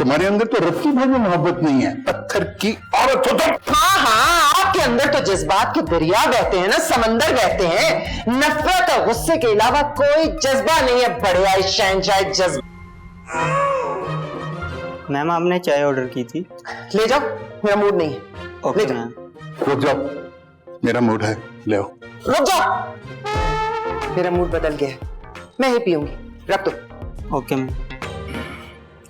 तुम्हारे अंदर तो रत्ती भर में मोहब्बत नहीं है, पत्थर की औरत हो तुम। हाँ, आपके अंदर तो जज्बात के दरिया बहते हैं ना, समंदर बहते हैं। नफरत और गुस्से के अलावा कोई जज्बा नहीं है। बढ़िया शहंशाह जज्बा। मैम आपने चाय ऑर्डर की थी। ले जाओ, मेरा मूड नहीं है। ओके ले मैम। रुक जाओ, मेरा मूड है, ले आओ। रुक जाओ, मेरा मूड बदल गया है, मैं ही पीऊंगी, रख दो। Okay ma'am.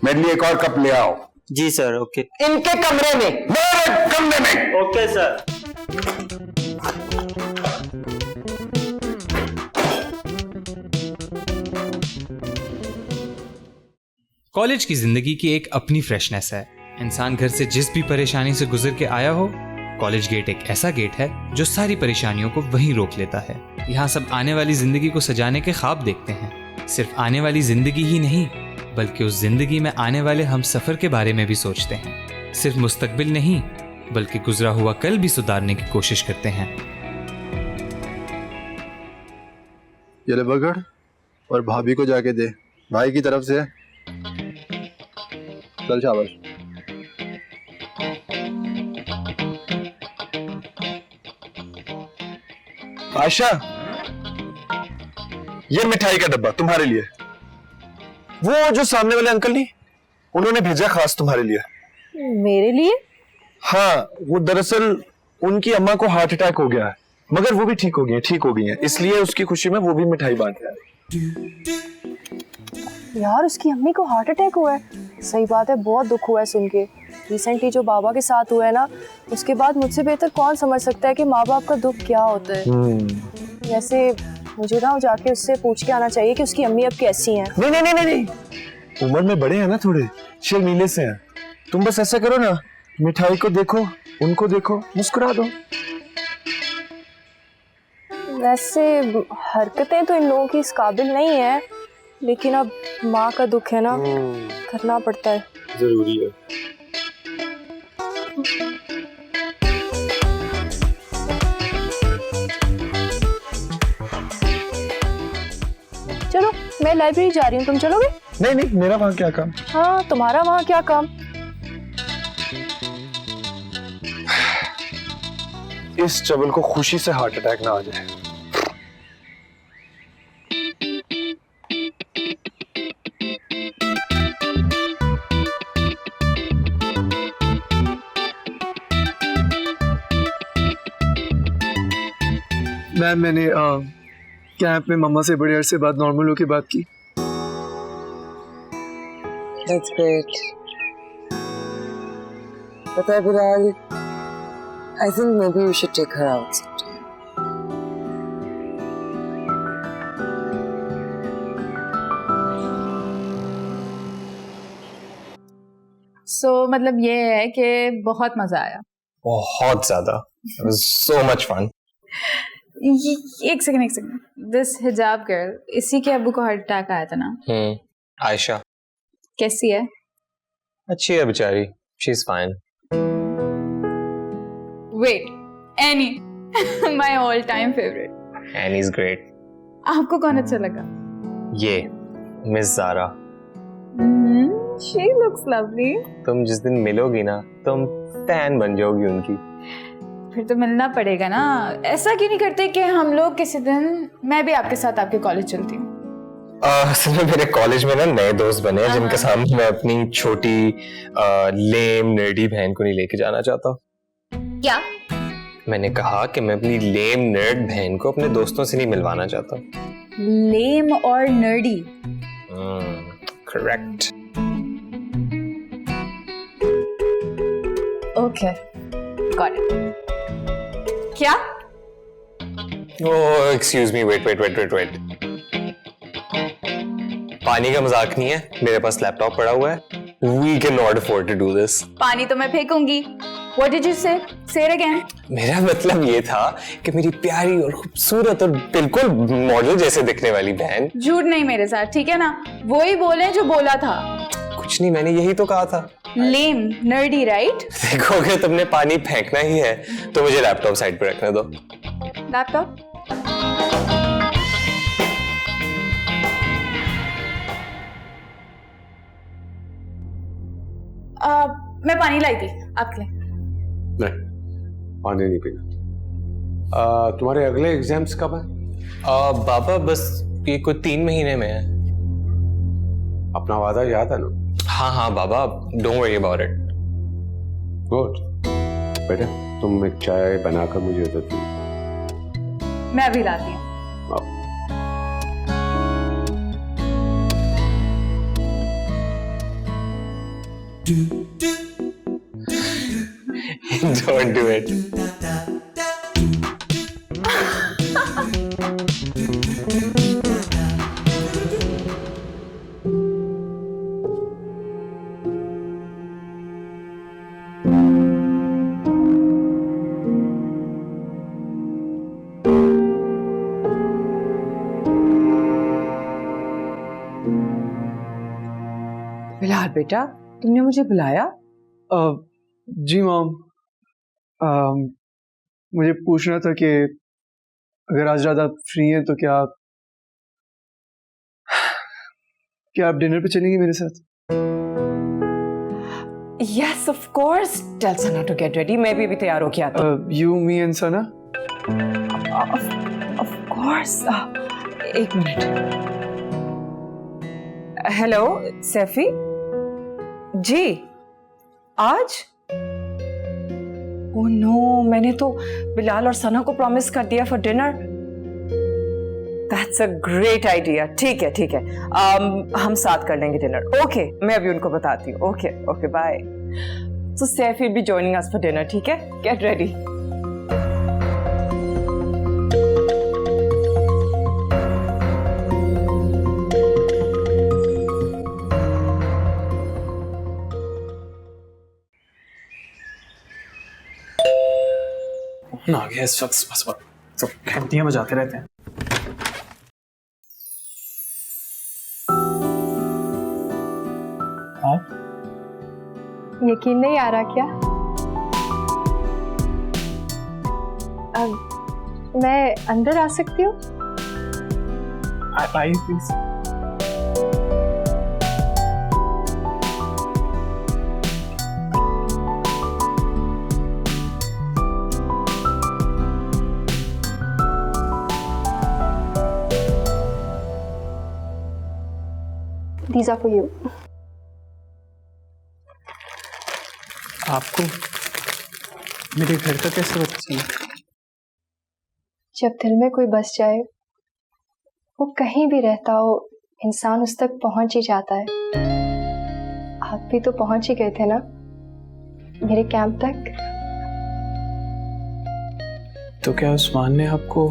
मेरे लिए एक और कप ले आओ। जी सर। ओके। इनके कमरे में। मेरे कमरे में। Okay sir. कॉलेज की जिंदगी की एक अपनी फ्रेशनेस है। इंसान घर से जिस भी परेशानी से गुजर के आया हो, कॉलेज गेट एक ऐसा गेट है जो सारी परेशानियों को वहीं रोक लेता है। यहाँ सब आने वाली जिंदगी को सजाने के ख्वाब देखते हैं। सिर्फ आने वाली जिंदगी ही नहीं, बल्कि उस जिंदगी में आने वाले हम सफर के बारे में भी सोचते हैं। सिर्फ मुस्तकबिल नहीं, बल्कि गुजरा हुआ कल भी सुधारने की कोशिश करते हैं। ये ले पकड़ और भाभी को जाके दे, भाई की तरफ से। चल शाबाश। आयशा, ये मिठाई का डब्बा तुम्हारे लिए। वो जो सामने वाले अंकल नहीं, उन्होंने भेजा खास तुम्हारे लिए। मेरे लिए? हाँ, वो दरअसल उनकी अम्मा को हार्ट अटैक हो गया है, मगर वो भी ठीक हो गई हैं, इसलिए उसकी खुशी में वो भी मिठाई बांट रहा है। यार उसकी अम्मी को हार्ट अटैक हुआ है? सही बात है, बहुत दुख हुआ है सुन के। रिसेंटली जो बाबा के साथ हुआ है ना, उसके बाद मुझसे बेहतर कौन समझ सकता है कि माँ बाप का दुख क्या होता है। वैसे मुझे ना जाके उससे पूछ के आना चाहिए कि उसकी अम्मी अब कैसी हैं। नहीं, उम्र में बड़े हैं ना, थोड़े शर्मीले से हैं। तुम बस ऐसा करो ना, मिठाई को देखो, उनको देखो, मुस्कुरा दो। वैसे हरकतें तो इन लोगों की इस काबिल नहीं है, लेकिन अब माँ का दुख है ना, करना पड़ता है। जरूरी है। चलो मैं लाइब्रेरी जा रही हूँ, तुम चलोगे? नहीं, मेरा वहां क्या काम? हाँ, तुम्हारा वहाँ क्या काम? इस चवल को खुशी से हार्ट अटैक ना आ जाए। मैम मैंने कैंप में मम्मा से बड़े अरसे बाद नॉर्मल होके बात की। That's great. पता है Bilal, I think maybe you should take her out sometime. So मतलब ये है कि बहुत मजा आया। बहुत ज्यादा। It was so much fun. एक सेकंड, दिस हिजाब गर्ल, इसी के अब्बू को हार्ट अटैक आया था ना? आयशा कैसी है? अच्छी है बेचारी, she is fine. Wait, Annie my all time favourite. Annie is great. आपको कौन अच्छा लगा? ये miss Zara. She looks lovely. तुम जिस दिन मिलोगी ना, तुम फैन बन जाओगी उनकी। फिर तो मिलना पड़ेगा ना। ऐसा क्यों नहीं करते कि हम लोग किसी दिन, मैं भी आपके साथ आपके कॉलेज चलती हूँ। असल में मेरे कॉलेज में ना नए दोस्त बने हैं जिनके सामने मैं अपनी छोटी लेम नर्डी बहन को नहीं लेके जाना चाहता। क्या? मैंने कहा कि मैं अपनी लेम नर्ड बहन को अपने दोस्तों से नहीं मिलवाना चाहता। लेम और nerdy? Correct. Okay, got it. क्या? Oh excuse me, wait. पानी का मजाक नहीं है, मेरे पास लैपटॉप पड़ा हुआ है। We cannot afford to do this. पानी तो मैं फेंकूंगी। What did you say? Say it again. मेरा मतलब ये था कि मेरी प्यारी और खूबसूरत और बिल्कुल मॉडल जैसे दिखने वाली बहन। झूठ नहीं मेरे साथ, ठीक है ना? वो ही बोले जो बोला था। कुछ नहीं, मैंने यही तो कहा था। लेम नर्डी, राइट? देखो अगर तुमने पानी फेंकना ही है तो मुझे लैपटॉप साइड पे रखने दो। लैपटॉप? मैं पानी लाई थी आपके लिए। नहीं, पानी नहीं पीना। तुम्हारे अगले एग्जाम्स कब है? बाबा बस ये कोई 3 महीने में है। अपना वादा याद है ना? हाँ हाँ बाबा, don't worry about it. Good बेटा, तुम एक चाय बनाकर मुझे दे दो। मैं अभी लाती हूँ। Don't do it. बिलाल बेटा, तुमने मुझे बुलाया? जी मॉम, मुझे पूछना था कि अगर आज रात आप फ्री हैं तो क्या आप डिनर पे चलेंगी मेरे साथ? Yes, of course. Tell Sana to get ready. मैं भी अभी तैयार होके आता हूँ। You, me and Sana? Of course. एक मिनट। हेलो सैफी जी, आज? ओह नो, मैंने तो बिलाल और सना को प्रॉमिस कर दिया for dinner. That's a great idea. ठीक है ठीक है, हम साथ कर लेंगे डिनर। ओके, मैं अभी उनको बताती हूँ। Okay okay, bye. So Saifi will be joining us for dinner, ठीक है? Get ready. आ गया इस शख्स, बस तो घंटियां बजाते रहते हैं। यकीन नहीं आ रहा क्या? मैं अंदर आ सकती हूँ? आइए please. These are for you. आपको मेरे घर का कैसे पता चला? जब दिल में कोई बस जाए, वो कहीं भी रहता हो, इंसान उस तक पहुंच ही जाता है। आप भी तो पहुंच ही गए थे ना मेरे कैंप तक। तो क्या उस्मान ने आपको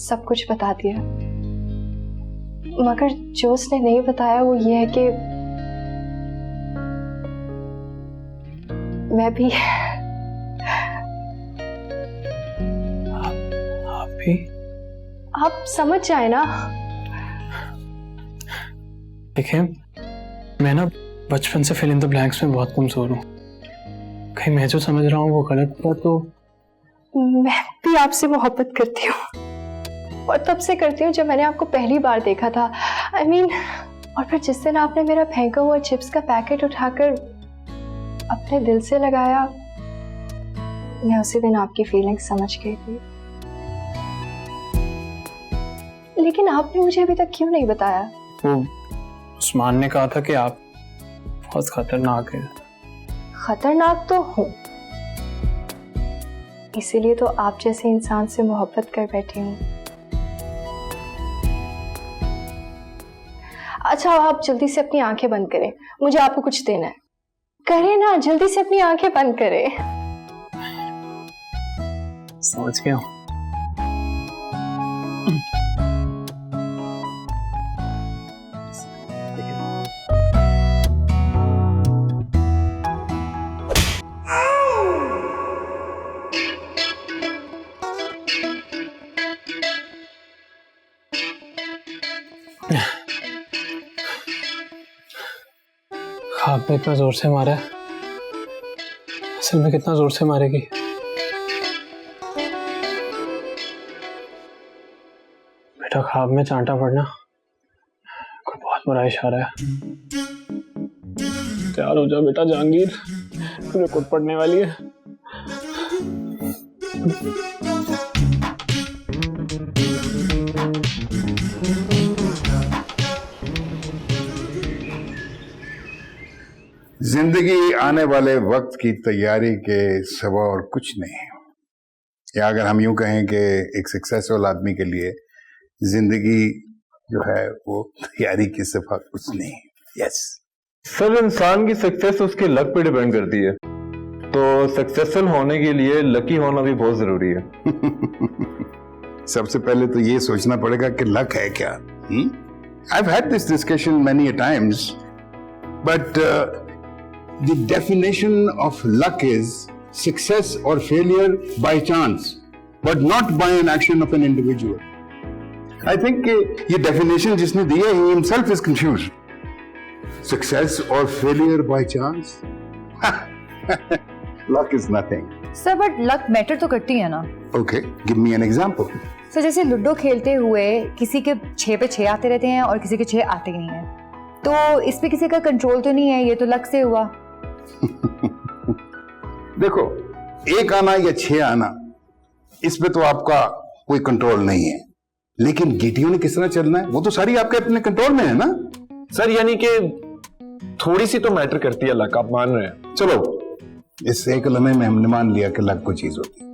सब कुछ बता दिया, मगर जो उसने नहीं बताया वो ये है कि मैं भी आप भी? आप समझ जाए ना। देखिए, मैं ना बचपन से फिल इन द ब्लैंक्स में बहुत कमजोर हूँ। कहीं मैं जो समझ रहा हूँ वो गलत हुआ तो? मैं भी आपसे मोहब्बत करती हूँ, और तब से करती हूँ जब मैंने आपको पहली बार देखा था। I mean, और फिर जिस दिन आपने मेरा फेंका हुआ चिप्स का पैकेट उठाकर अपने दिल से लगाया, मैं उसी दिन आपकी फीलिंग्स समझ गई थी। लेकिन आपने मुझे अभी तक क्यों नहीं बताया? वो उस्मान ने कहा था कि आप बहुत खतरनाक हैं। खतरनाक तो हूँ, इसीलिए तो आप जैसे इंसान से मोहब्बत कर बैठी हूँ। अच्छा, आप जल्दी से अपनी आंखें बंद करें, मुझे आपको कुछ देना है। करें ना, जल्दी से अपनी आंखें बंद करें। समझ गया। ख्वाब में इतना जोर से मारा है, असल में कितना जोर से मारेगी? बेटा, ख्वाब में चांटा पड़ना कोई बहुत बुरा इशारा है। तैयार हो जा बेटा जहांगीर, रिपोर्ट पढ़ने वाली है। जिंदगी आने वाले वक्त की तैयारी के सिवा और कुछ नहीं है, या अगर हम यूं कहें कि एक सक्सेसफुल आदमी के लिए जिंदगी जो है वो तैयारी के सिवा कुछ नहीं है। यस सब इंसान की सक्सेस उसके लक पे डिपेंड करती है, तो सक्सेसफुल होने के लिए लकी होना भी बहुत जरूरी है। सबसे पहले तो ये सोचना पड़ेगा कि लक है क्या। I've had this discussion many a times, but the definition of luck is success or failure by chance, but not by an action of an individual. I think ये definition जिसने दी है, he himself is confused. Success or failure by chance? Luck is nothing. Sir but luck matter तो करती है ना। Okay, give me an example. Sir जैसे ludo खेलते हुए किसी के 6 पे 6 आते रहते हैं और किसी के 6 आते ही नहीं है, तो इस पे किसी का कंट्रोल तो नहीं है, ये तो लक से हुआ। देखो, 1 आना या 6 आना, इस पे तो आपका कोई कंट्रोल नहीं है, लेकिन गीटियों ने किस तरह चलना है वो तो सारी आपके अपने कंट्रोल में है ना। सर यानी कि थोड़ी सी तो मैटर करती है लक, आप मान रहे हैं। चलो इस एक लम्हे में हमने मान लिया कि लक कोई चीज होती है।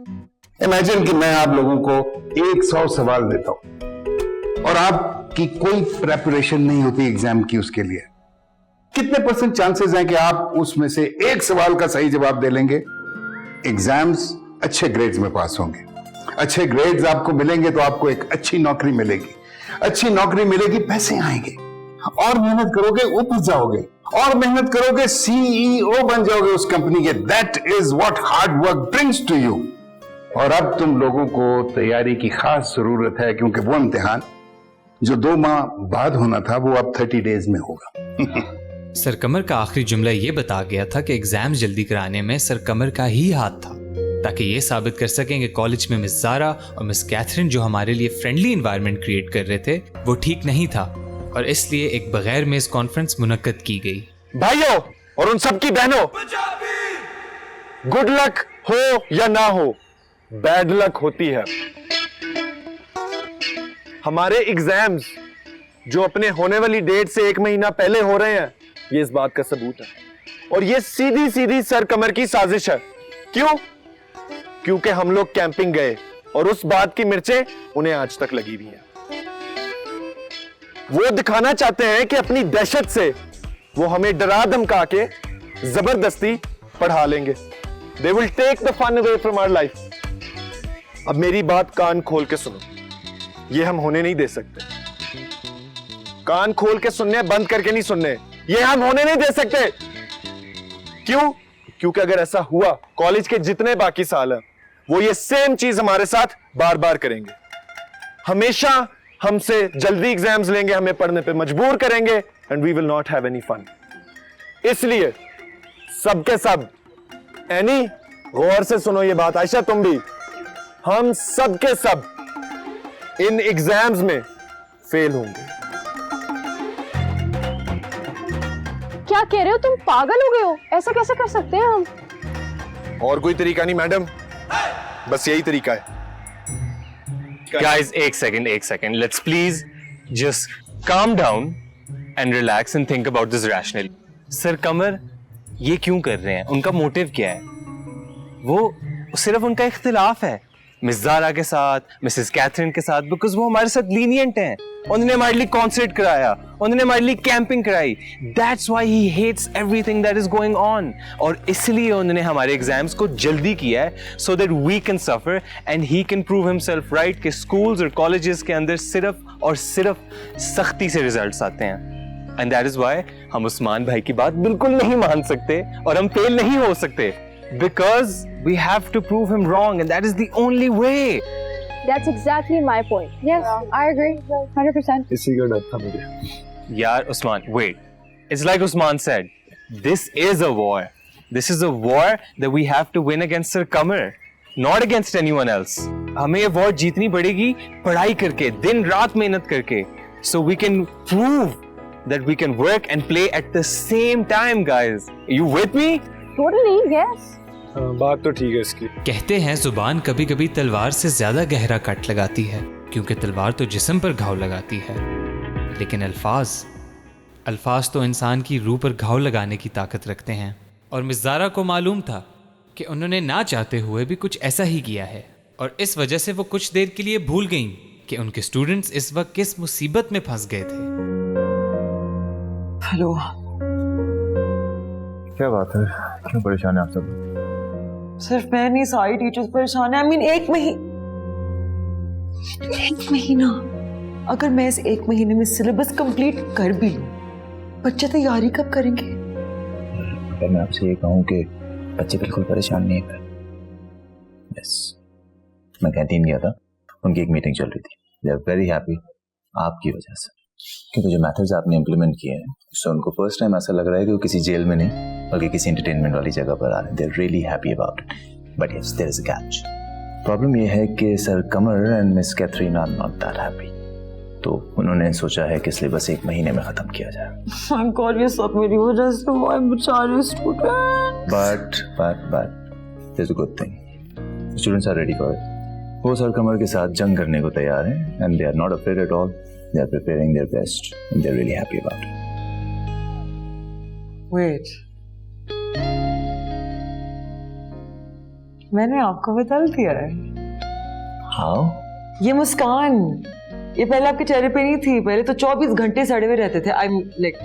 इमेजिन कि मैं आप लोगों को 100 सवाल देता हूं और आपकी कोई प्रेपरेशन नहीं होती एग्जाम की, उसके लिए कितने % चांसेस हैं कि आप उसमें से एक सवाल का सही जवाब दे लेंगे? एग्जाम्स अच्छे ग्रेड्स में पास होंगे, अच्छे ग्रेड्स आपको मिलेंगे तो आपको एक अच्छी नौकरी मिलेगी, अच्छी नौकरी मिलेगी पैसे आएंगे, और मेहनत करोगे ऊपर जाओगे, और मेहनत करोगे CEO बन जाओगे उस कंपनी के। That is what hard work brings to you. और अब तुम लोगों को तैयारी की खास जरूरत है, क्योंकि वो इम्तिहान जो 2 माह बाद होना था वो अब 30 डेज में होगा। सर कमर का आखिरी जुमला ये बता गया था कि एग्जाम्स जल्दी कराने में सर कमर का ही हाथ था, ताकि ये साबित कर सकें कि कॉलेज में मिस ज़ारा और मिस कैथरीन जो हमारे लिए फ्रेंडली एनवायरनमेंट क्रिएट कर रहे थे वो ठीक नहीं था, और इसलिए एक बगैर मेज कॉन्फ्रेंस मुनक्कद की गई। भाइयों और उन सबकी बहनों, गुड लक हो या ना हो, बैड लक होती है। हमारे एग्जाम्स जो अपने होने वाली डेट से 1 महीना पहले हो रहे हैं, ये इस बात का सबूत है, और ये सीधी सीधी सर कमर की साजिश है। क्यों? क्योंकि हम लोग कैंपिंग गए और उस बात की मिर्चें उन्हें आज तक लगी हुई हैं। वो दिखाना चाहते हैं कि अपनी दहशत से वो हमें डरा धमका के जबरदस्ती पढ़ा लेंगे। They will take the fun away from our life. अब मेरी बात कान खोल के सुनो, ये हम होने नहीं दे सकते। कान खोल के सुनने, बंद करके नहीं सुनने, ये हम होने नहीं दे सकते। क्यों? क्योंकि अगर ऐसा हुआ, कॉलेज के जितने बाकी साल हैं वो ये सेम चीज हमारे साथ बार बार करेंगे। हमेशा हमसे जल्दी एग्जाम्स लेंगे, हमें पढ़ने पे मजबूर करेंगे, and we will not have any fun. इसलिए सबके सब, एनी गौर से सुनो ये बात, आयशा तुम भी, हम सबके सब इन एग्जाम्स में फेल होंगे। क्या कह रहे हो तुम? पागल हो गए हो? ऐसा कैसे कर सकते हैं हम? और कोई तरीका नहीं मैडम, बस यही तरीका है। Guys, एक second, let's please just calm down and relax and think about this rationally. Sir कमर ये क्यों कर रहे हैं? उनका मोटिव क्या है? वो सिर्फ उनका इख्तिलाफ है मिस ज़ारा के साथ, मिसेस कैथरीन के साथ, बिकॉज वो हमारे साथ लीनियंट हैं। उन्होंने हमारे लिए कॉन्सर्ट कराया, उन्होंने हमारे लिए कैंपिंग कराई। That's why he hates everything that is going on, और इसलिए उन्होंने हमारे एग्जाम्स को जल्दी किया है, so that we can suffer and he can prove himself right कि स्कूल्स और कॉलेजेस के अंदर सिर्फ और सिर्फ सख्ती से रिजल्ट्स आते हैं। एंड दैट इज व्हाई हम उस्मान भाई की बात बिल्कुल नहीं मान सकते और हम फेल नहीं हो सकते, because we have to prove him wrong and that is the only way. That's exactly my point. Yes, I agree 100%. इसी का डर था मुझे। यार Usman, wait. It's like Usman said, this is a war. This is a war that we have to win against Sir Qamar, not against anyone else. हमें ये war जीतनी पड़ेगी पढ़ाई करके, दिन रात मेहनत करके, so we can prove that we can work and play at the same time, guys. You with me? Totally, yes. बात तो ठीक है इसकी। कहते हैं जुबान कभी कभी तलवार से ज्यादा गहरा कट लगाती है, क्योंकि तलवार तो जिस्म पर घाव लगाती है, लेकिन अल्फाज तो इंसान की रूह पर घाव लगाने की ताकत रखते हैं। और मिस ज़ारा को मालूम था कि उन्होंने ना चाहते हुए भी कुछ ऐसा ही किया है, और इस वजह से वो कुछ देर के लिए भूल गईं कि उनके स्टूडेंट्स इस वक्त किस मुसीबत में फंस गए थे। हेलो, क्या बात है, क्यों परेशान है आप सब? सिर्फ मैं नहीं, सारी टीचर्स परेशान है। I mean, एक महीना, अगर मैं इस एक महीने में सिलेबस कंप्लीट कर भी लूं, बच्चे तैयारी कब करेंगे? अगर मैं आपसे ये कहूँ कि बच्चे बिल्कुल परेशान नहीं है। यस, मैं कैंटीन गया था, उनकी एक मीटिंग चल रही थी। दे आर वेरी हैप्पी आपकी वजह से, क्योंकि जो मेथड्स आपने इम्प्लीमेंट किए हैं उससे उनको फर्स्ट टाइम ऐसा लग रहा है कि वो किसी जेल में नहीं बल्कि किसी एंटरटेनमेंट वाली जगह पर आ रहे हैं। They are really happy about it, but yes there is a catch. Problem ये है कि sir Kamar and miss Catherine are not that happy, तो उन्होंने सोचा है कि सिलेबस एक महीने में खत्म किया जाए। थैंक गॉड ये सब मेरी वजह से हुआ है, बेचारे student. But there is a good thing, students are ready for it. वो सर कमर के साथ जंग करने को तैयार हैं and they are not afraid at all. They are preparing their best and they are really happy about it. Wait, मैंने आपको बदल दिया है। How? ये मुस्कान, ये पहले आपके चेहरे पे नहीं थी, पहले तो 24 घंटे सड़े हुए रहते थे। I'm like,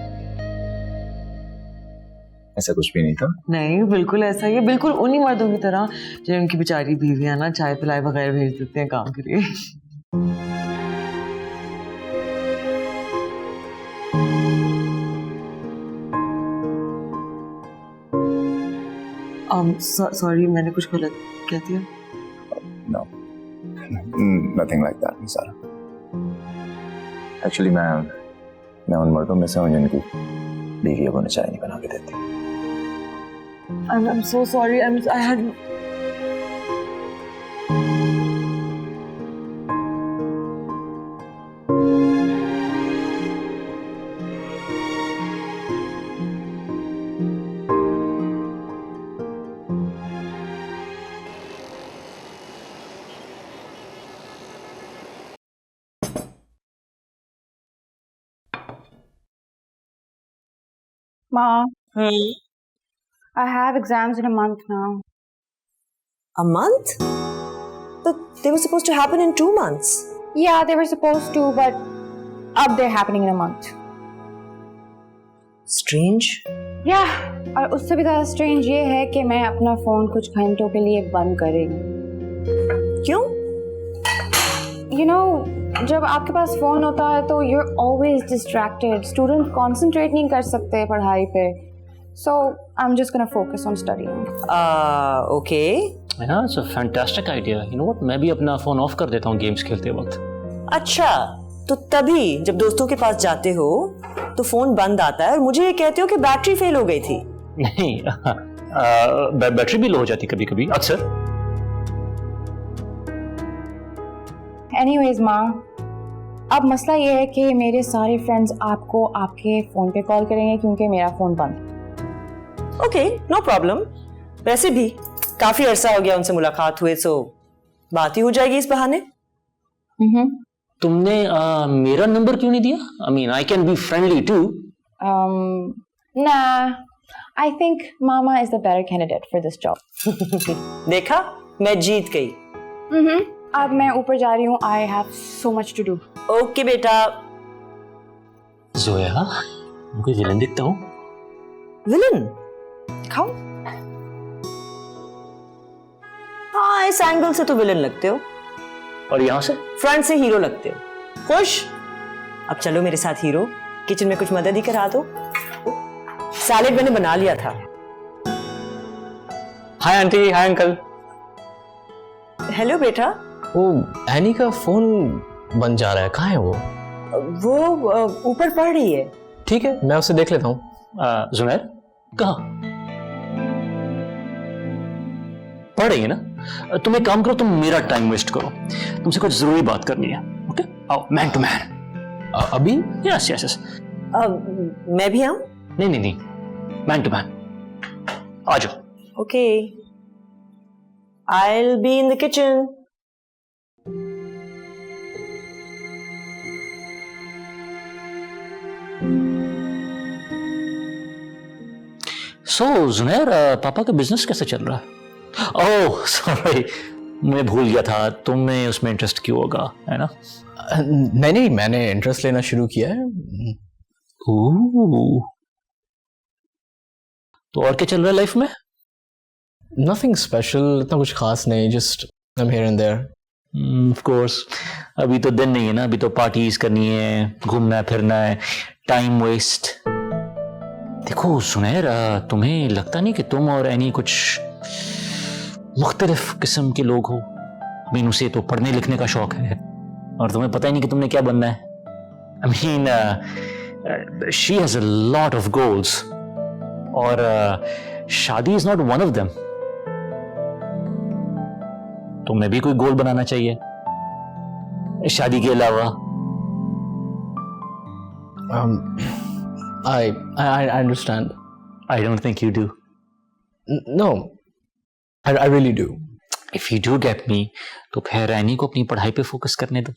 ऐसा कुछ भी नहीं था। नहीं, बिल्कुल ऐसा ही है, बिल्कुल उन्हीं मर्दों की तरह जो उनकी बेचारी बीवियां ना चाय पिलाए बगैर भेज देते हैं काम के लिए। सॉरी, मैंने कुछ गलत कह दिया? No, nothing like that, Sara. Actually, मैं उन मर्दों में से हूँ जिनकी बीवियों को चाय नहीं बना के देती। I'm so sorry. I had. Ma, I have exams in a month now. A month? But they were supposed to happen in 2 months. Yeah, they were supposed to, but अब they're happening in a month. Strange. Yeah, और उससे भी ज़्यादा strange ये है कि मैं अपना फोन कुछ घंटों के लिए बंद करेंगी। क्यों? You know, जब आपके पास फोन होता है तो you're always distracted. Students concentrate नहीं कर सकते पढ़ाई पे. So I'm just gonna focus on studying. Okay. Yeah, it's a fantastic idea. You know what? मैं भी अपना फोन ऑफ कर देता हूँ गेम्स खेलते वक्त। अच्छा, तो तभी जब दोस्तों के पास जाते हो तो फोन बंद आता है और मुझे ये कहते हो कि बैटरी फेल हो गई थी। नहीं, बैटरी भी लो हो जाती कभी-कभी, अक्सर। Anyways, माँ, अब मसला ये है कि मेरे सारे फ्रेंड्स आपको आपके फोन पे कॉल करेंगे क्योंकि मेरा फोन बंद। Okay, no problem. वैसे भी काफी अरसा हो गया उनसे मुलाकात हुए, सो बात ही हो जाएगी इस बहाने। तुमने मेरा नंबर क्यों नहीं दिया? I mean, I can be friendly too. Nah, I think Mama is the better candidate for this job. देखा, मैं जीत गई। अब मैं ऊपर जा रही हूँ। I have so much to do. Okay बेटा। जोया, मुझे विलन दिखता हूँ? विलन? खाओ। हाँ, इस एंगल से तो विलन लगते हो। और यहाँ से? फ्रंट से हीरो लगते हो। खुश? अब चलो मेरे साथ हीरो, किचन में कुछ मदद ही करा दो। सैलेड मैंने बना लिया था। Hi aunty, hi uncle. Hello बेटा। वो एनी का फोन बन जा रहा है, कहाँ है वो? वो ऊपर पढ़ रही है। ठीक है, मैं उसे देख लेता हूँ। जुनैर, कहाँ? पढ़ रही है ना? तुम एक काम करो, तुम मेरा टाइम वेस्ट करो, तुमसे कुछ जरूरी बात करनी है। ओके, आओ, मैन टू मैन। अभी? Yes yes yes. मैं भी आऊं? नहीं नहीं नहीं, मैन टू मैन, आ जाओ। Okay, I'll be in the kitchen. सो जुनैर, पापा का बिजनेस कैसे चल रहा है? ओह सॉरी, मैं भूल गया था, तुम्हें उसमें इंटरेस्ट क्यों होगा, है ना? नहीं, मैंने इंटरेस्ट लेना शुरू किया है। ओह, तो और क्या चल रहा है लाइफ में? नथिंग स्पेशल, इतना कुछ खास नहीं, just I am here and there. Of course, अभी तो दिन नहीं है ना, अभी तो पार्टीज करनी है, घूमना फिरना है, टाइम वेस्ट। देखो सुनैर, तुम्हें लगता नहीं कि तुम और एनी कुछ मुख्तलिफ किस्म के लोग हो? मीनू से तो पढ़ने लिखने का शौक है और तुम्हें पता ही नहीं कि तुमने क्या बनना है। I mean she has a lot of goals और शादी is not one of them. तुम्हें भी कोई गोल बनाना चाहिए शादी के अलावा। I understand. I don't think you do. No, I really do. If you do get me, तो फिर रैनी को अपनी पढ़ाई पे फोकस करने दो,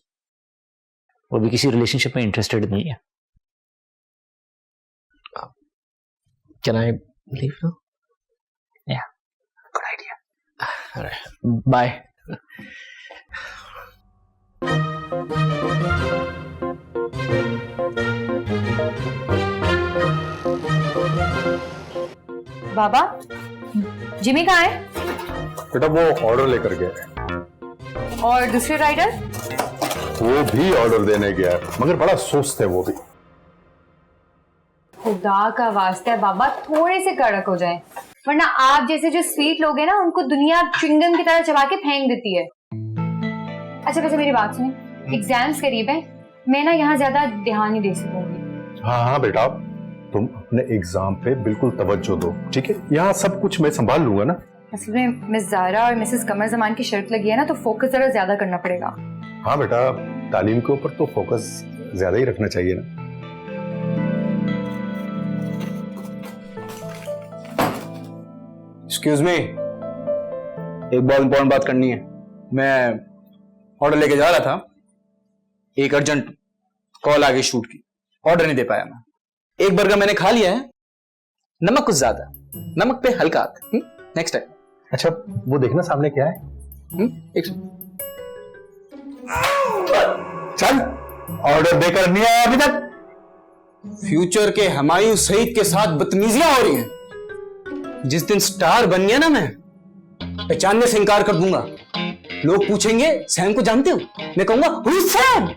वो भी किसी रिलेशनशिप में इंटरेस्टेड नहीं है। Can I leave now? Yeah, good idea. All right, bye. Baba, Jimmy कहाँ है? बेटा वो ऑर्डर लेकर गए। और दूसरे राइडर? वो भी ऑर्डर देने गया, मगर बड़ा सुस्त है वो भी। खुदा का वास्ता है बाबा, थोड़े से कड़क हो जाए, वरना आप जैसे जो स्वीट लोग हैं ना, उनको दुनिया च्युइंगम की तरह चबा के फेंक देती है। अच्छा वैसे मेरी बात सुनिए, एग्जाम्स करीब है, मैं ना यहाँ ज्यादा ध्यान नहीं दे सकूंगी। हाँ बेटा, तुम अपने एग्जाम पे बिल्कुल तवज्जो दो, ठीक है? यहाँ सब कुछ मैं संभाल लूंगा ना। असल में मिस ज़ारा और मिसेस कमर जमान की शर्त लगी है ना, तो फोकस जरा ज्यादा करना पड़ेगा। हाँ बेटा, तालीम के ऊपर तो फोकस ज्यादा ही रखना चाहिए ना। एक्सक्यूज मी, एक बहुत इंपॉर्टेंट बात करनी है। मैं ऑर्डर लेके जा रहा था, एक अर्जेंट कॉल आ गई शूट की, ऑर्डर नहीं दे पाया मैं। एक बर्गर मैंने खा लिया है, नमक कुछ ज्यादा, नमक पे हल्का आता। Next time. अच्छा वो देखना सामने क्या है। चल, ऑर्डर देकर नहीं आया अभी तक। फ्यूचर के हुमायूं सईद के साथ बदतमीजियां हो रही हैं। जिस दिन स्टार बन गया ना, मैं पहचानने से इनकार कर दूंगा। लोग पूछेंगे सैम को जानते हो, मैं कहूंगा हु इज सैम।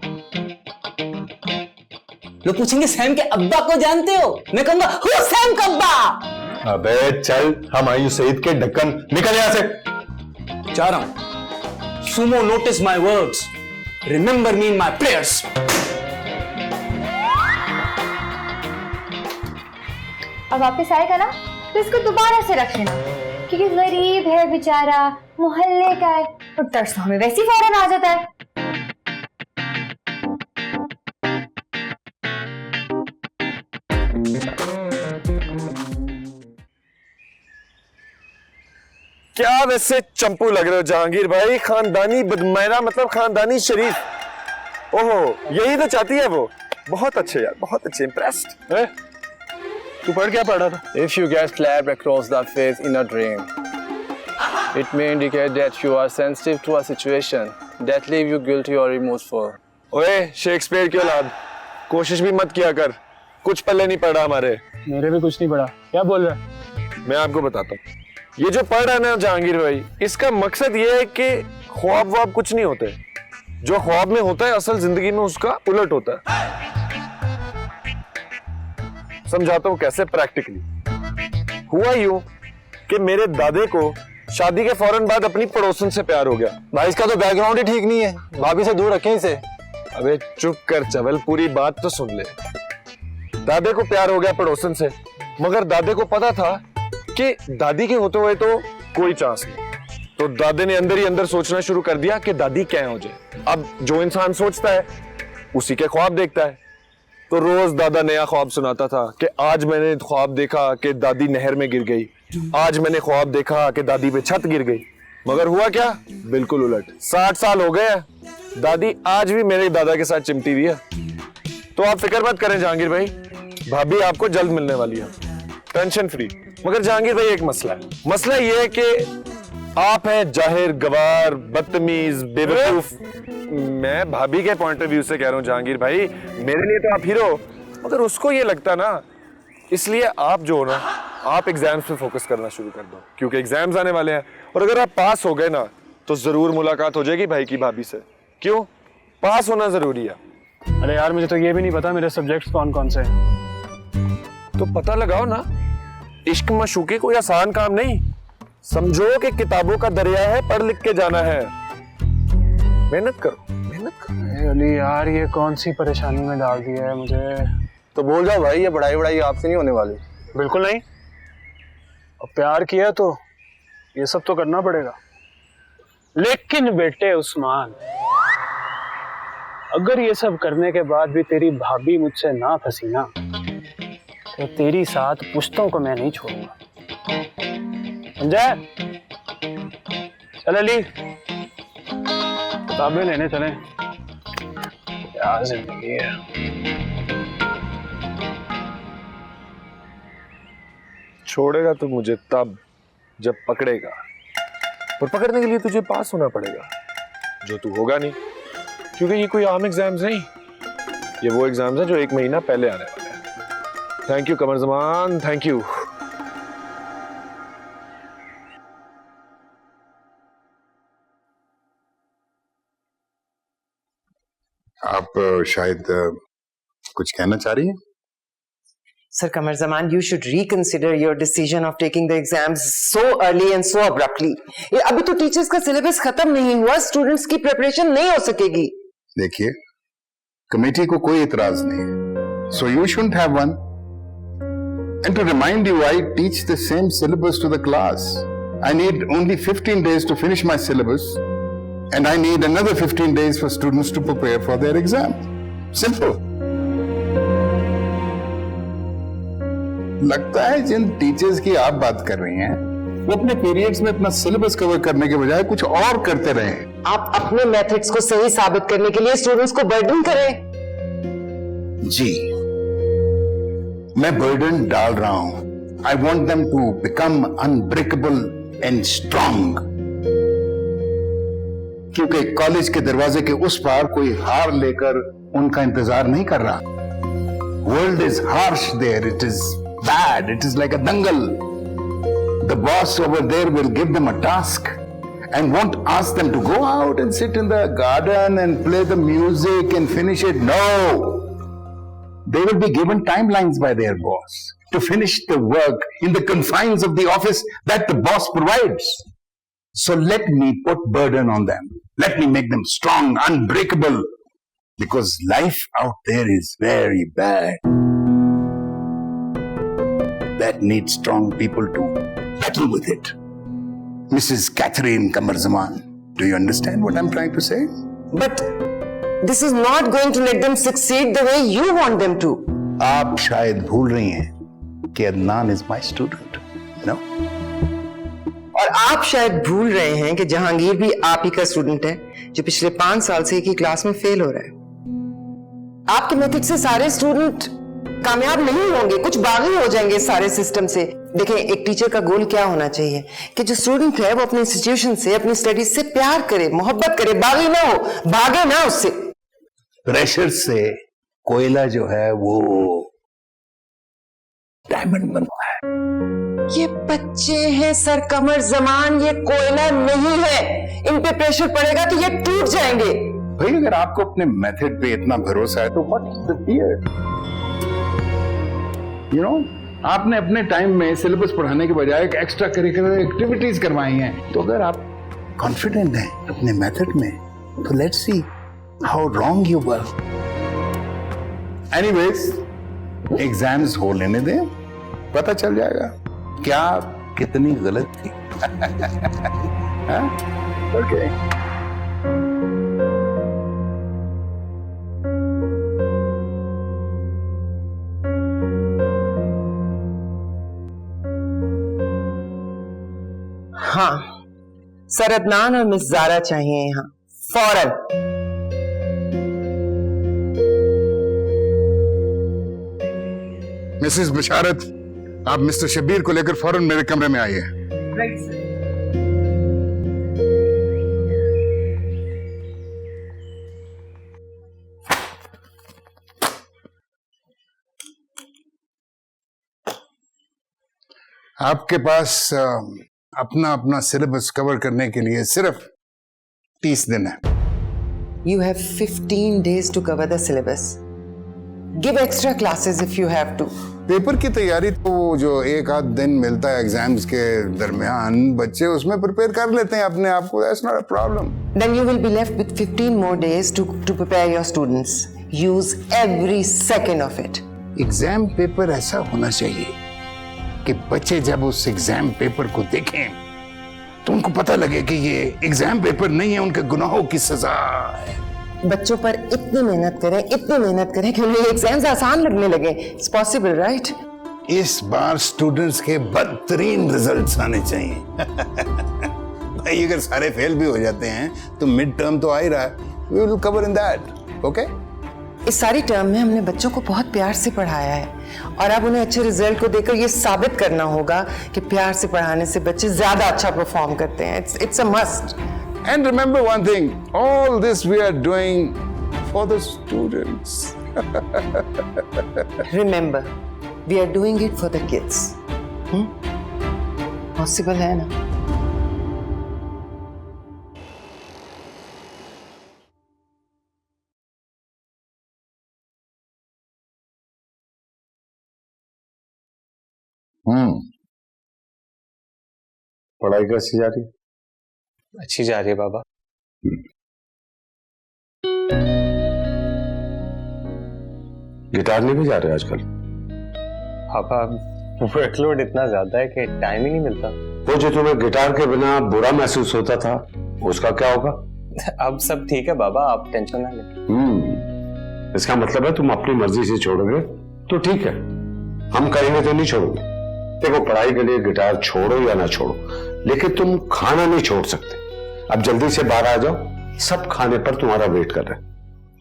लोग पूछेंगे सैम के अब्बा को जानते हो, मैं कहूंगा हु इज सैम का अब्बा। अबे चल, हुमायूं सईद के ढक्कन निकल यहां से। जा रहा हूं। Sumo notice my words, remember me in my prayers. अब वापस आएगा ना तो इसको दोबारा से रख लेना, क्योंकि गरीब है बेचारा, मोहल्ले का है, और तरस तो हमें वैसे ही फौरन आ जाता है। क्या वैसे चंपू लग रहे हो जहांगीर भाई, खानदानी बदमायरा, मतलब खानदानी शरीफ। ओहो, यही तो चाहती है वो। बहुत अच्छे यार, बहुत अच्छे, इम्प्रेस्ड। तू पढ़ क्या पढ़ा था? If you get slapped across the face in a dream, it may indicate that you are sensitive to a situation that leave you guilty or remorseful. ओए शेक्सपियर की औलाद, कोशिश भी मत किया कर, कुछ पल्ले नहीं पड़ा हमारे। मेरे भी कुछ नहीं पड़ा। क्या बोल रहा है? मैं आपको बताता हूँ, ये जो पढ़ रहा है ना जहांगीर भाई, इसका मकसद ये है कि ख्वाब वाब कुछ नहीं होते, जो ख्वाब में होता है असल जिंदगी में उसका उलट होता है। समझाता हूँ कैसे प्रैक्टिकली। हुआ यूं कि मेरे दादे को शादी के फौरन बाद अपनी पड़ोसन से प्यार हो गया। भाई इसका तो बैकग्राउंड ही ठीक नहीं है, भाभी से दूर रखें इसे। अबे चुप कर चवल, पूरी बात तो सुन ले। दादे को प्यार हो गया पड़ोसन से, मगर दादे को पता था कि दादी के होते हुए तो कोई चांस नहीं। तो दादे ने अंदर ही अंदर सोचना शुरू कर दिया कि दादी क्या हो जाए। अब जो इंसान सोचता है उसी के ख्वाब देखता है। तो रोज दादा नया ख्वाब सुनाता था कि आज मैंने ख्वाब देखा कि दादी नहर में गिर गई, आज मैंने ख्वाब देखा कि दादी पे छत गिर गई। मगर हुआ क्या? बिल्कुल उलट। 60 साल हो गए, दादी आज भी मेरे दादा के साथ चिमटी हुई है। तो आप फिक्र मत करें जहांगीर भाई, भाभी आपको जल्द मिलने वाली है, टेंशन फ्री। मगर जहांगीर भाई एक मसला है, मसला ये है कि आप हैं जाहिर, गवार, बदतमीज, बेवकूफ। मैं भाभी के पॉइंट ऑफ व्यू से कह रहा हूँ जहांगीर भाई, मेरे लिए तो आप हीरो, मगर उसको ये लगता ना, इसलिए आप जो हो ना, आप एग्जाम्स पे फोकस करना शुरू कर दो, क्योंकि एग्जाम्स आने वाले हैं। और अगर आप पास हो गए ना तो जरूर मुलाकात हो जाएगी भाई की भाभी से। क्यों? पास होना जरूरी है। अरे यार मुझे तो ये भी नहीं पता मेरे सब्जेक्ट्स कौन कौन से हैं। तो पता लगाओ ना, इश्क मशूके कोई आसान काम नहीं। समझो कि किताबों का दरिया है, पढ़ लिख के जाना है। मेहनत करो, मेहनत करो। अली यार ये कौन सी परेशानी में डाल दिया है मुझे। तो बोल जाओ भाई, ये पढ़ाई आपसे नहीं होने वाली। बिल्कुल नहीं, अब प्यार किया तो ये सब तो करना पड़ेगा। लेकिन बेटे उस्मान, अगर ये सब करने के बाद भी तेरी भाभी मुझसे ना फंसी ना, तो तेरी साथ पुश्तों को मैं नहीं छोड़ूंगा, समझा? चल अली, किताबें लेने चलें। क्या जिंदगी है। छोड़ेगा तो मुझे तब जब पकड़ेगा, और पकड़ने के लिए तुझे पास होना पड़ेगा, जो तू होगा नहीं, क्योंकि ये कोई आम एग्जाम्स नहीं, ये वो एग्जाम्स हैं जो 1 महीना पहले आने वाले हैं। Thank you Qamar Zaman, thank you. आप शायद कुछ कहना चाह रही हैं? Sir Kamar Zaman, you should reconsider your decision of taking the exams so early and so abruptly. ये अभी तो टीचर्स का सिलेबस खत्म नहीं हुआ, स्टूडेंट्स की प्रिपरेशन नहीं हो सकेगी। देखिए, कमेटी को कोई इतराज नहीं, so you shouldn't have one. And to remind you, I teach the same syllabus to the class. I need only 15 days to finish my syllabus, and I need another 15 days for students to prepare for their exam. Simple. लगता है जिन teachers की आप बात कर रही हैं, वो अपने पीरियड्स में अपना सिलेबस कवर करने के बजाय कुछ और करते रहे। आप अपने मेथड्स को सही साबित करने के लिए स्टूडेंट्स को बर्डन करें। जी, मैं बर्डन डाल रहा हूं। I want them to become unbreakable and strong, क्योंकि कॉलेज के दरवाजे के उस पार कोई हार लेकर उनका इंतजार नहीं कर रहा। World is harsh there, it is bad, it is like a dangal. The boss over there will give them a task and won't ask them to go out and sit in the garden and play the music and finish it. No, they will be given timelines by their boss to finish the work in the confines of the office that the boss provides. So let me put burden on them, let me make them strong, unbreakable, because life out there is very bad. That needs strong people to battle with it. Mrs. Catherine Kamar Zaman, do you understand what I'm trying to say? But this is not going to let them succeed the way you want them to. आप शायद भूल रही हैं कि Adnan is my student, no? और आप शायद भूल रहे हैं कि जहांगीर भी आप ही का स्टूडेंट है, जो पिछले 5 साल से एक ही क्लास में फेल हो रहा है। आपके मेथड से सारे स्टूडेंट कामयाब नहीं होंगे, कुछ बागी हो जाएंगे सारे सिस्टम से। देखें, एक टीचर का गोल क्या होना चाहिए कि जो स्टूडेंट है वो अपने इंस्टीट्यूशन से, अपनी स्टडीज से प्यार करे, मोहब्बत करे, बागी ना हो, भागे ना उससे। प्रेशर से कोयला जो है वो डायमंड बनता है। ये बच्चे हैं सर कमर जमान, ये कोयला नहीं है, इन पे प्रेशर पड़ेगा तो ये टूट जाएंगे। भाई, अगर आपको अपने मेथड पे इतना भरोसा है तो what is the fear? You know, आपने अपने टाइम में सिलेबस पढ़ाने के बजाय एक एक्स्ट्रा करिकुलर एक्टिविटीज करवाई हैं। तो अगर आप कॉन्फिडेंट हैं अपने मेथड में, तो let's see how wrong you were. Anyways, exams हो लेने दें, पता चल जाएगा क्या कितनी गलत थी। ओके। हाँ, सर अदनान और मिस ज़ारा चाहिए यहाँ फौरन। मिसेस बशारत, आप मिस्टर शब्बीर को लेकर फौरन मेरे कमरे में आइए। आपके पास अपना अपना सिलेबस कवर करने के लिए सिर्फ 30 दिन है। You have 15 days to cover the syllabus. Give extra classes if you have to. Paper की तैयारी तो जो एक आध दिन मिलता है एग्जाम्स के दरमियान, बच्चे उसमें प्रिपेयर कर लेते हैं अपने आप को। That's not a problem. Then you will be left with 15 more days to prepare your students. Use every second of it. Exam paper ऐसा होना चाहिए कि बच्चे जब उस एग्जाम पेपर को देखें तो उनको पता लगे कि ये एग्जाम पेपर नहीं है, उनके गुनाहों की सजा है। बच्चों पर इतनी मेहनत करें कि उन्हें एग्जाम्स आसान लगने लगे। It's possible, right? इस बार स्टूडेंट्स के बदतरीन रिजल्ट्स आने चाहिए। भाई अगर सारे फेल भी हो जाते हैं तो मिड टर्म तो आ ही रहा है। We will cover in that, okay? इस सारी टर्म में हमने बच्चों को बहुत प्यार से पढ़ाया है और अब उन्हें अच्छे रिजल्ट को देकर ये साबित करना होगा कि प्यार से पढ़ाने से बच्चे ज्यादा अच्छा परफॉर्म करते हैं। It's a must. And remember one thing, all this we are doing for the students. Remember, we are doing it for the kids. Possible है ना? पढ़ाई कैसी जा रही है? अच्छी जा रही है बाबा। गिटार नहीं भी जा रहे आजकल? पापा वर्कलोड इतना ज्यादा है कि टाइम ही नहीं मिलता। वो जो तुम्हें गिटार के बिना बुरा महसूस होता था उसका क्या होगा? अब सब ठीक है बाबा, आप टेंशन ना लें। इसका मतलब है तुम अपनी मर्जी से छोड़ोगे तो ठीक है, हम कहेंगे तो नहीं छोड़ोगे। देखो, पढ़ाई के लिए गिटार छोड़ो या ना छोड़ो, लेकिन तुम खाना नहीं छोड़ सकते। अब जल्दी से बाहर आ जाओ, सब खाने पर तुम्हारा वेट कर रहे हैं।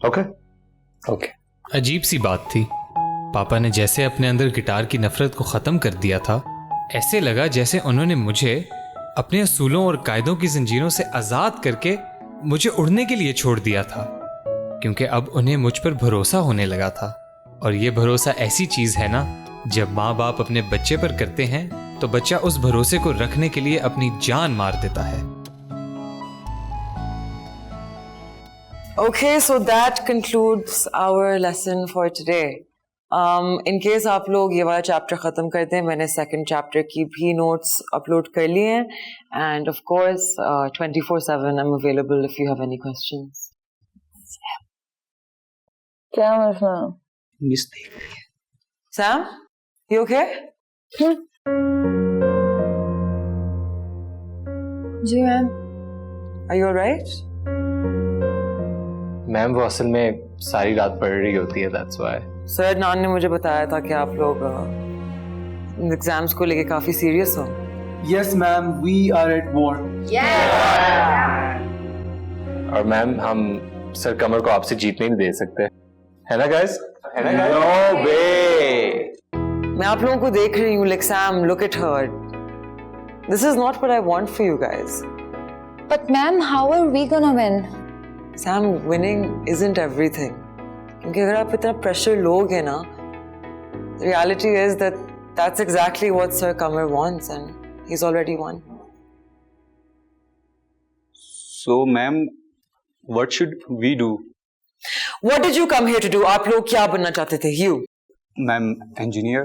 Okay okay. अजीब सी बात थी, पापा ने जैसे अपने अंदर गिटार की नफरत को खत्म कर दिया था, ऐसे लगा जैसे उन्होंने मुझे अपने असूलों और कायदों की जंजीरों से आजाद करके मुझे उड़ने के लिए छोड़ दिया था, क्योंकि अब उन्हें मुझ पर भरोसा होने लगा था। और ये भरोसा ऐसी चीज है ना, जब माँ बाप अपने बच्चे पर करते हैं तो बच्चा उस भरोसे को रखने के लिए अपनी जान मार देता है। Okay, so that concludes our lesson for today. In case आप लोग ये वाला चैप्टर खत्म करते हैं, मैंने सेकंड चैप्टर की भी नोट्स अपलोड कर लिए हैं, and of course 24/7 I'm available if you have any questions. क्या मसला? Sam, you okay? जी ma'am. Are you alright? Ma'am वो असल में सारी रात पढ़ रही होती है, that's why. सर नान ने मुझे बताया था कि आप लोग एग्जाम्स को लेके काफी सीरियस हो। Yes, ma'am, we are at war. और मैम हम सर कमर को आपसे जीतने नहीं दे सकते, है ना गाइस? No way. मैं आप लोगों को देख रही हूँ, like Sam, look at her. This is not what I want for you guys. But ma'am, how are we gonna win? Sam, winning isn't everything. क्योंकि अगर आप इतना प्रेशर लोगे ना, the reality is that that's exactly what Sir Kamar wants and he's already won. So, ma'am, what should we do? What did you come here to do? आप लोग क्या बनना चाहते थे? You. Ma'am, engineer.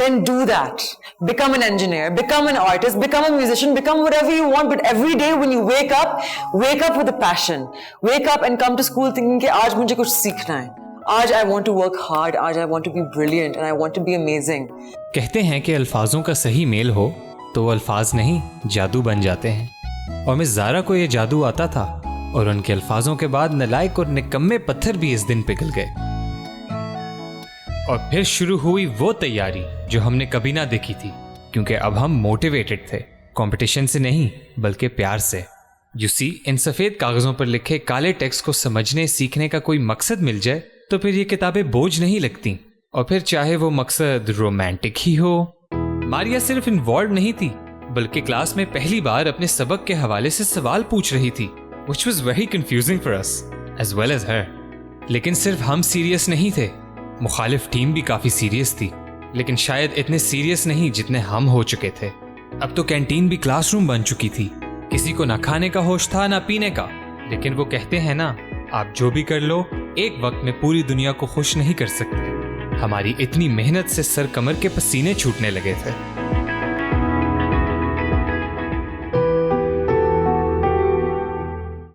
Then do that. Become an engineer, become an artist, become a musician, become whatever you want. But every day when you wake up with a passion. Wake up and come to school thinking कि आज मुझे कुछ सीखना है. आज I want to work hard. आज I want to be brilliant and I want to be amazing. कहते हैं कि अल्फाजों का सही मेल हो तो वो अल्फाज नहीं जादू बन जाते हैं, और मिस ज़ारा को ये जादू आता था और उनके अल्फाजों के बाद नालायक और निकम्मे पत्थर भी इस दिन पिघल गए। और फिर शुरू हुई वो तैयारी जो हमने कभी ना देखी थी, क्योंकि अब हम मोटिवेटेड थे कंपटीशन से नहीं बल्कि प्यार से। यू सी, इन सफ़ेद कागज़ों पर लिखे काले टेक्स्ट को समझने सीखने का कोई मकसद मिल जाए तो फिर ये किताबें बोझ नहीं लगती, और फिर चाहे वो मकसद रोमांटिक ही हो। मारिया सिर्फ इन्वॉल्व नहीं थी बल्कि क्लास में पहली बार अपने सबक के हवाले से सवाल पूछ रही थी, which was very confusing for us as well as her। लेकिन सिर्फ हम सीरियस नहीं थे, मुखालिफ टीम भी काफ़ी सीरियस थी, लेकिन शायद इतने सीरियस नहीं जितने हम हो चुके थे। अब तो कैंटीन भी क्लासरूम बन चुकी थी। किसी को ना खाने का होश था ना पीने का, लेकिन वो कहते हैं ना, आप जो भी कर लो एक वक्त में पूरी दुनिया को खुश नहीं कर सकते। हमारी इतनी मेहनत से सर कमर के पसीने छूटने लगे थे।